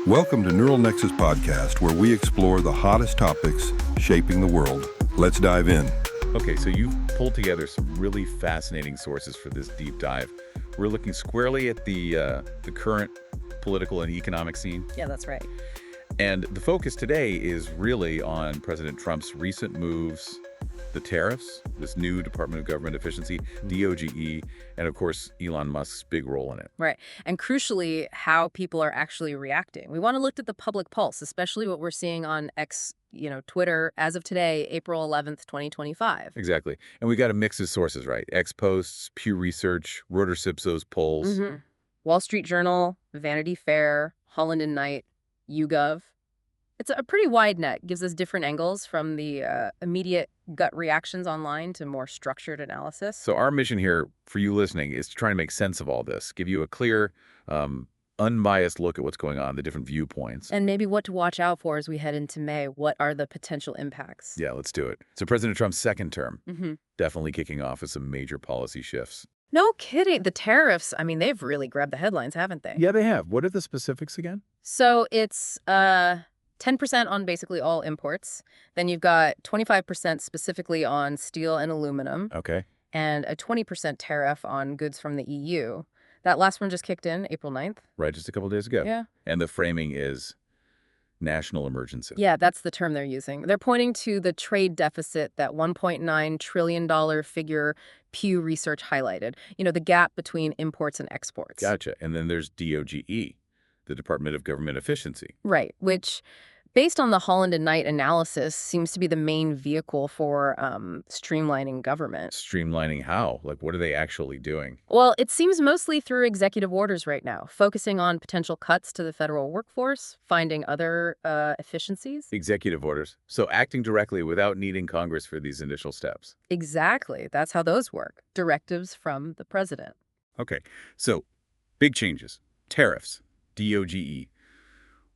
Welcome to Neural Nexus Podcast, where we explore the hottest topics shaping the world. Let's dive in. Okay, so you've pulled together some really fascinating sources for this deep dive. We're looking squarely at the current political and economic scene. Yeah, that's right. And the focus today is really on President Trump's recent moves, the tariffs, this new Department of Government Efficiency, DOGE, and of course, Elon Musk's big role in it. Right. And crucially, how people are actually reacting. We want to look at the public pulse, especially what we're seeing on X, Twitter as of today, April 11th, 2025. Exactly. And we got a mix of sources, right? X Posts, Pew Research, Reuters Ipsos polls. Mm-hmm. Wall Street Journal, Vanity Fair, Holland and Knight, YouGov. It's a pretty wide net, gives us different angles from the immediate gut reactions online to more structured analysis. So our mission here for you listening is to try to make sense of all this, give you a clear, unbiased look at what's going on, the different viewpoints. And maybe what to watch out for as we head into May. What are the potential impacts? Yeah, let's do it. So President Trump's second term, Mm-hmm. definitely kicking off with some major policy shifts. No kidding. The tariffs, they've really grabbed the headlines, haven't they? Yeah, they have. What are the specifics again? So it's 10% on basically all imports. Then you've got 25% specifically on steel and aluminum, Okay. and a 20% tariff on goods from the EU. That last one just kicked in April 9th. Right, just a couple days ago. Yeah. And the framing is national emergency. Yeah, that's the term they're using. They're pointing to the trade deficit, that $1.9 trillion figure Pew Research highlighted. The gap between imports and exports. Gotcha. And then there's DOGE, the Department of Government Efficiency. Right, which, based on the Holland and Knight analysis, seems to be the main vehicle for streamlining government. Streamlining how? Like, what are they actually doing? Well, it seems mostly through executive orders right now, focusing on potential cuts to the federal workforce, finding other efficiencies. Executive orders. So acting directly without needing Congress for these initial steps. Exactly. That's how those work. Directives from the president. Okay, so big changes. Tariffs, DOGE.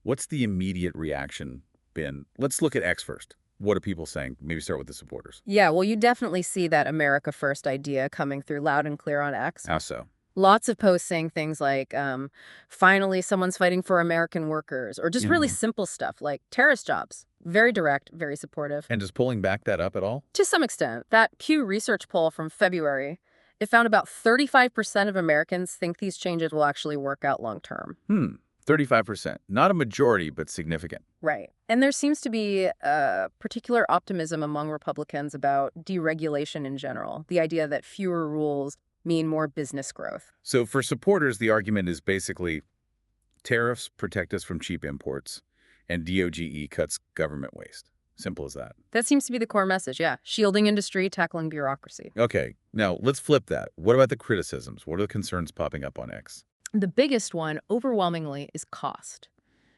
What's the immediate reaction been? Let's look at X first. What are people saying? Maybe start with the supporters. Yeah, well, you definitely see that America First idea coming through loud and clear on X. How so? Lots of posts saying things like, finally, someone's fighting for American workers, or just really simple stuff like terrorist jobs. Very direct, very supportive. And does polling back that up at all? To some extent. That Pew Research poll from February, it found about 35% of Americans think these changes will actually work out long term. 35%. Not a majority, but significant. Right. And there seems to be particular optimism among Republicans about deregulation in general, the idea that fewer rules mean more business growth. So for supporters, the argument is basically tariffs protect us from cheap imports, and DOGE cuts government waste. Simple as that. That seems to be the core message, yeah. Shielding industry, tackling bureaucracy. Okay, now let's flip that. What about the criticisms? What are the concerns popping up on X? The biggest one, overwhelmingly, is cost.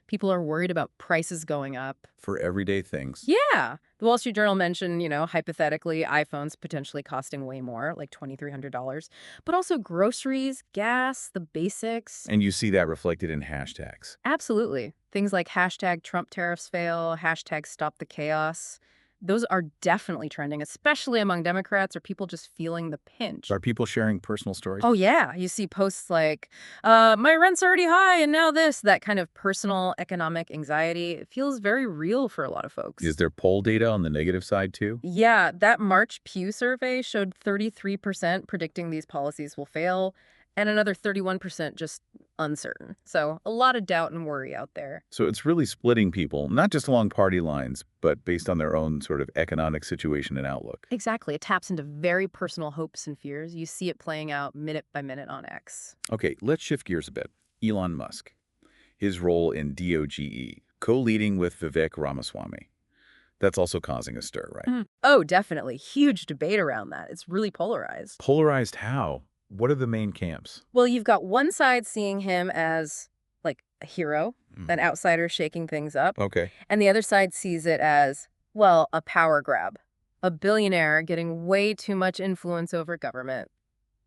People are worried about prices going up. For everyday things. Yeah. The Wall Street Journal mentioned, hypothetically, iPhones potentially costing way more, like $2,300. But also groceries, gas, the basics. And you see that reflected in hashtags. Absolutely. Things like hashtag Trump tariffs fail, hashtag stop the chaos. Those are definitely trending, especially among Democrats or people just feeling the pinch. Are people sharing personal stories? Oh, yeah. You see posts like, my rent's already high and now this, that kind of personal economic anxiety. It feels very real for a lot of folks. Is there poll data on the negative side, too? Yeah, that March Pew survey showed 33% predicting these policies will fail and another 31% just uncertain. So a lot of doubt and worry out there. So it's really splitting people, not just along party lines, but based on their own sort of economic situation and outlook. Exactly. It taps into very personal hopes and fears. You see it playing out minute by minute on X. Okay, let's shift gears a bit. Elon Musk, his role in DOGE, co-leading with Vivek Ramaswamy. That's also causing a stir, right? Oh, definitely. Huge debate around that. It's really polarized. Polarized how? What are the main camps? Well, you've got one side seeing him as, like, a hero, an outsider shaking things up. Okay. And the other side sees it as, well, a power grab. A billionaire getting way too much influence over government.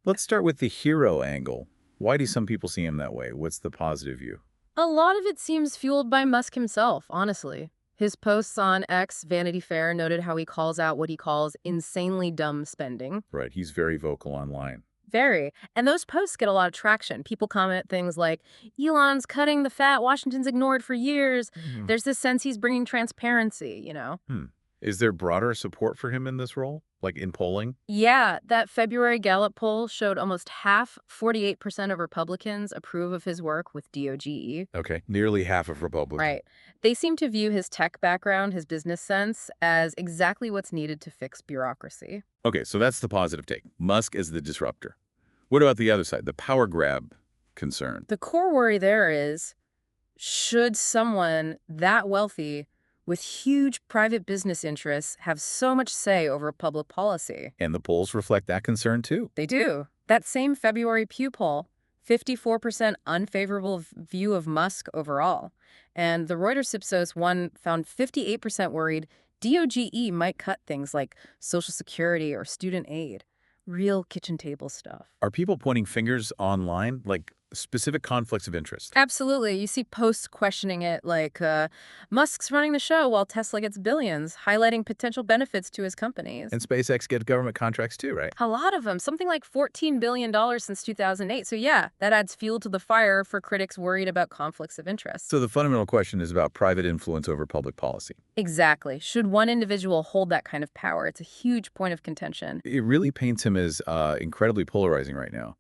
Let's start with the hero angle. Why do some people see him that way? What's the positive view? A lot of it seems fueled by Musk himself, honestly. His posts on X, Vanity Fair, noted how he calls out what he calls insanely dumb spending. Right, he's very vocal online. Very. And those posts get a lot of traction. People comment things like, Elon's cutting the fat Washington's ignored for years. Mhm. There's this sense he's bringing transparency, Hmm. Is there broader support for him in this role, like in polling? Yeah, that February Gallup poll showed almost half, 48% of Republicans approve of his work with DOGE. Okay, nearly half of Republicans. Right. They seem to view his tech background, his business sense, as exactly what's needed to fix bureaucracy. Okay, so that's the positive take. Musk is the disruptor. What about the other side, the power grab concern? The core worry there is, should someone that wealthy with huge private business interests have so much say over public policy? And the polls reflect that concern too. They do. That same February Pew poll, 54% unfavorable view of Musk overall. And the Reuters Ipsos one found 58% worried DOGE might cut things like Social Security or student aid. Real kitchen table stuff. Are people pointing fingers online, like specific conflicts of interest? Absolutely. You see posts questioning it like, Musk's running the show while Tesla gets billions, highlighting potential benefits to his companies. And SpaceX gets government contracts too, right? A lot of them, something like $14 billion since 2008. So yeah, that adds fuel to the fire for critics worried about conflicts of interest. So the fundamental question is about private influence over public policy. Exactly. Should one individual hold that kind of power? It's a huge point of contention. It really paints him as incredibly polarizing right now.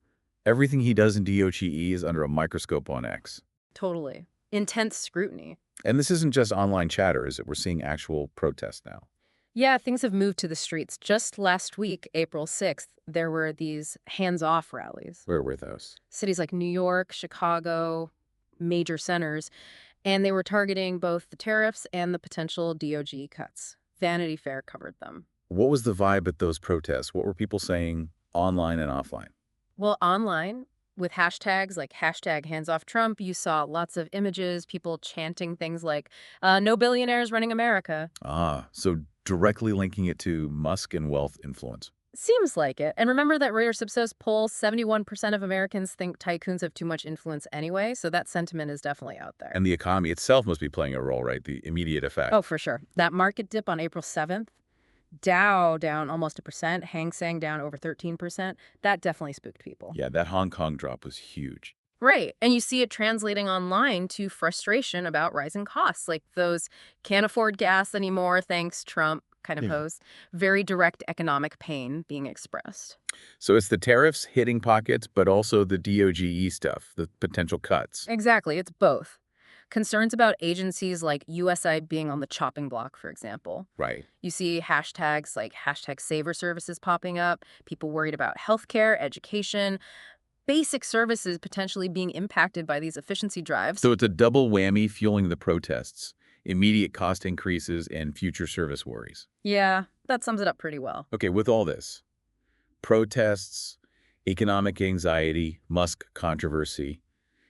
Everything he does in DOGE is under a microscope on X. Totally. Intense scrutiny. And this isn't just online chatter, is it? We're seeing actual protests now. Yeah, things have moved to the streets. Just last week, April 6th, there were these hands-off rallies. Where were those? Cities like New York, Chicago, major centers, and they were targeting both the tariffs and the potential DOGE cuts. Vanity Fair covered them. What was the vibe at those protests? What were people saying online and offline? Well, online, with hashtags like hashtag #HandsOffTrump, you saw lots of images, people chanting things like, no billionaires running America. So directly linking it to Musk and wealth influence. Seems like it. And remember that Reuters Ipsos poll, 71% of Americans think tycoons have too much influence anyway, so that sentiment is definitely out there. And the economy itself must be playing a role, right? The immediate effect. Oh, for sure. That market dip on April 7th, Dow down almost 1%, Hang Seng down over 13%. That definitely spooked people. Yeah, that Hong Kong drop was huge. Right. And you see it translating online to frustration about rising costs, like those can't afford gas anymore, thanks Trump kind of Yeah. posts. Very direct economic pain being expressed. So it's the tariffs hitting pockets, but also the DOGE stuff, the potential cuts. Exactly. It's both. Concerns about agencies like USI being on the chopping block, for example. Right. You see hashtags like hashtag saver services popping up, people worried about healthcare, education, basic services potentially being impacted by these efficiency drives. So it's a double whammy fueling the protests, immediate cost increases and future service worries. Yeah, that sums it up pretty well. Okay, with all this, protests, economic anxiety, Musk controversy,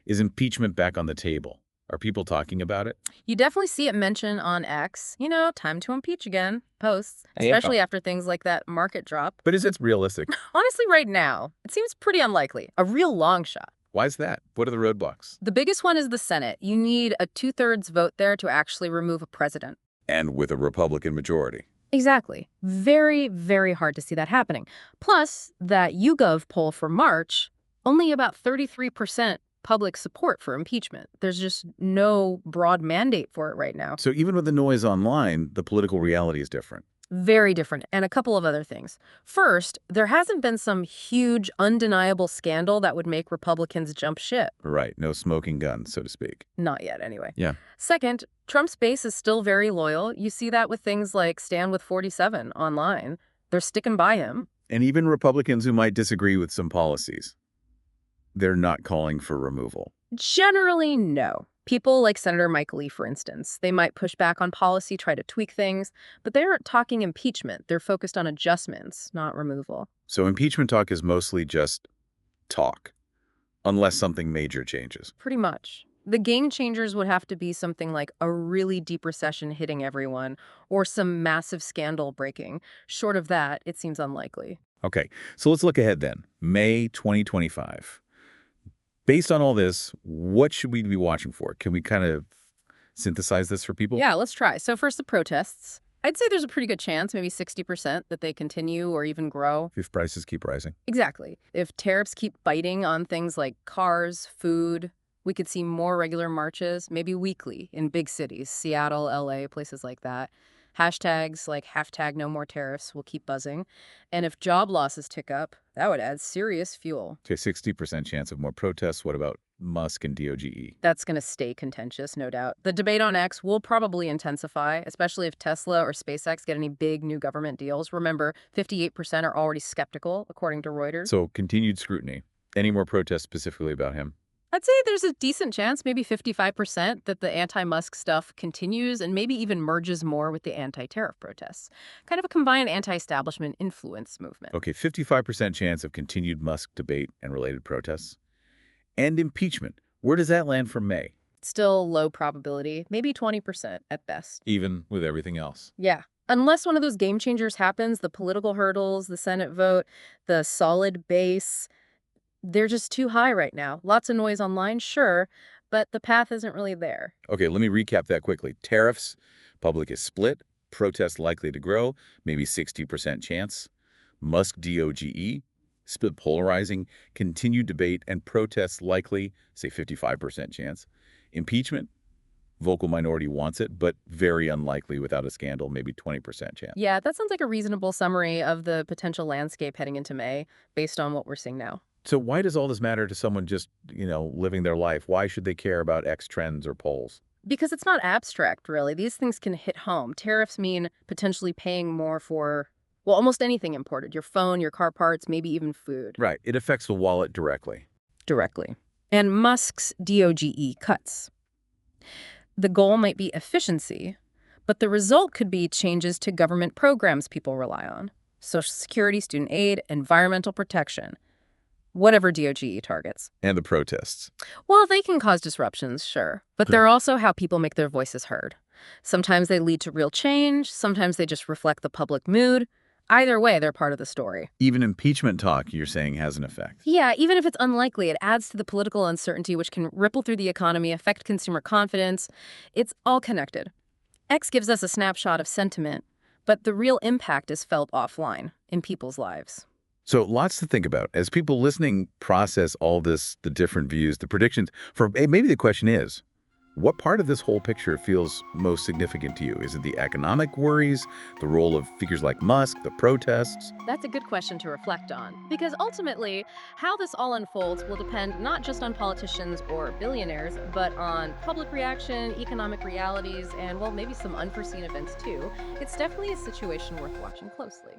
is impeachment back on the table? Are people talking about it? You definitely see it mentioned on X, time to impeach again, posts, Yeah. especially after things like that market drop. But is it realistic? Honestly, right now, it seems pretty unlikely, a real long shot. Why is that? What are the roadblocks? The biggest one is the Senate. You need a 2/3 vote there to actually remove a president. And with a Republican majority. Exactly. Very, very hard to see that happening. Plus, that YouGov poll for March, only about 33% public support for impeachment. There's just no broad mandate for it right now. So even with the noise online, the political reality is different. Very different. And a couple of other things. First, there hasn't been some huge, undeniable scandal that would make Republicans jump ship. Right. No smoking gun, so to speak. Not yet, anyway. Yeah. Second, Trump's base is still very loyal. You see that with things like Stand with 47 online. They're sticking by him. And even Republicans who might disagree with some policies, they're not calling for removal. Generally, no. People like Senator Mike Lee, for instance, they might push back on policy, try to tweak things, but they aren't talking impeachment. They're focused on adjustments, not removal. So impeachment talk is mostly just talk, unless something major changes. Pretty much. The game changers would have to be something like a really deep recession hitting everyone or some massive scandal breaking. Short of that, it seems unlikely. Okay, so let's look ahead then. May 2025. Based on all this, what should we be watching for? Can we kind of synthesize this for people? Yeah, let's try. So first, the protests. I'd say there's a pretty good chance, maybe 60%, that they continue or even grow. If prices keep rising. Exactly. If tariffs keep biting on things like cars, food, we could see more regular marches, maybe weekly, in big cities, Seattle, LA, places like that. Hashtags like hashtag no more tariffs will keep buzzing. And if job losses tick up, that would add serious fuel. Okay, 60% chance of more protests. What about Musk and DOGE? That's going to stay contentious, no doubt. The debate on X will probably intensify, especially if Tesla or SpaceX get any big new government deals. Remember, 58% are already skeptical, according to Reuters. So continued scrutiny. Any more protests specifically about him? I'd say there's a decent chance, maybe 55%, that the anti-Musk stuff continues and maybe even merges more with the anti-tariff protests. Kind of a combined anti-establishment influence movement. Okay, 55% chance of continued Musk debate and related protests. And impeachment. Where does that land for May? Still low probability, maybe 20% at best. Even with everything else. Yeah. Unless one of those game changers happens, the political hurdles, the Senate vote, the solid base, they're just too high right now. Lots of noise online, sure, but the path isn't really there. Okay, let me recap that quickly. Tariffs, public is split, protests likely to grow, maybe 60% chance. Musk DOGE, split polarizing, continued debate, and protests likely, say 55% chance. Impeachment, vocal minority wants it, but very unlikely without a scandal, maybe 20% chance. Yeah, that sounds like a reasonable summary of the potential landscape heading into May, based on what we're seeing now. So why does all this matter to someone just, living their life? Why should they care about X trends or polls? Because it's not abstract, really. These things can hit home. Tariffs mean potentially paying more for, well, almost anything imported. Your phone, your car parts, maybe even food. Right. It affects the wallet directly. Directly. And Musk's DOGE cuts. The goal might be efficiency, but the result could be changes to government programs people rely on. Social Security, student aid, environmental protection. Whatever DOGE targets. And the protests. Well, they can cause disruptions, sure. But they're also how people make their voices heard. Sometimes they lead to real change. Sometimes they just reflect the public mood. Either way, they're part of the story. Even impeachment talk, you're saying, has an effect. Yeah, even if it's unlikely, it adds to the political uncertainty which can ripple through the economy, affect consumer confidence. It's all connected. X gives us a snapshot of sentiment, but the real impact is felt offline, in people's lives. So lots to think about. As people listening process all this, the different views, the predictions, maybe the question is, what part of this whole picture feels most significant to you? Is it the economic worries, the role of figures like Musk, the protests? That's a good question to reflect on. Because ultimately, how this all unfolds will depend not just on politicians or billionaires, but on public reaction, economic realities, and, well, maybe some unforeseen events too. It's definitely a situation worth watching closely.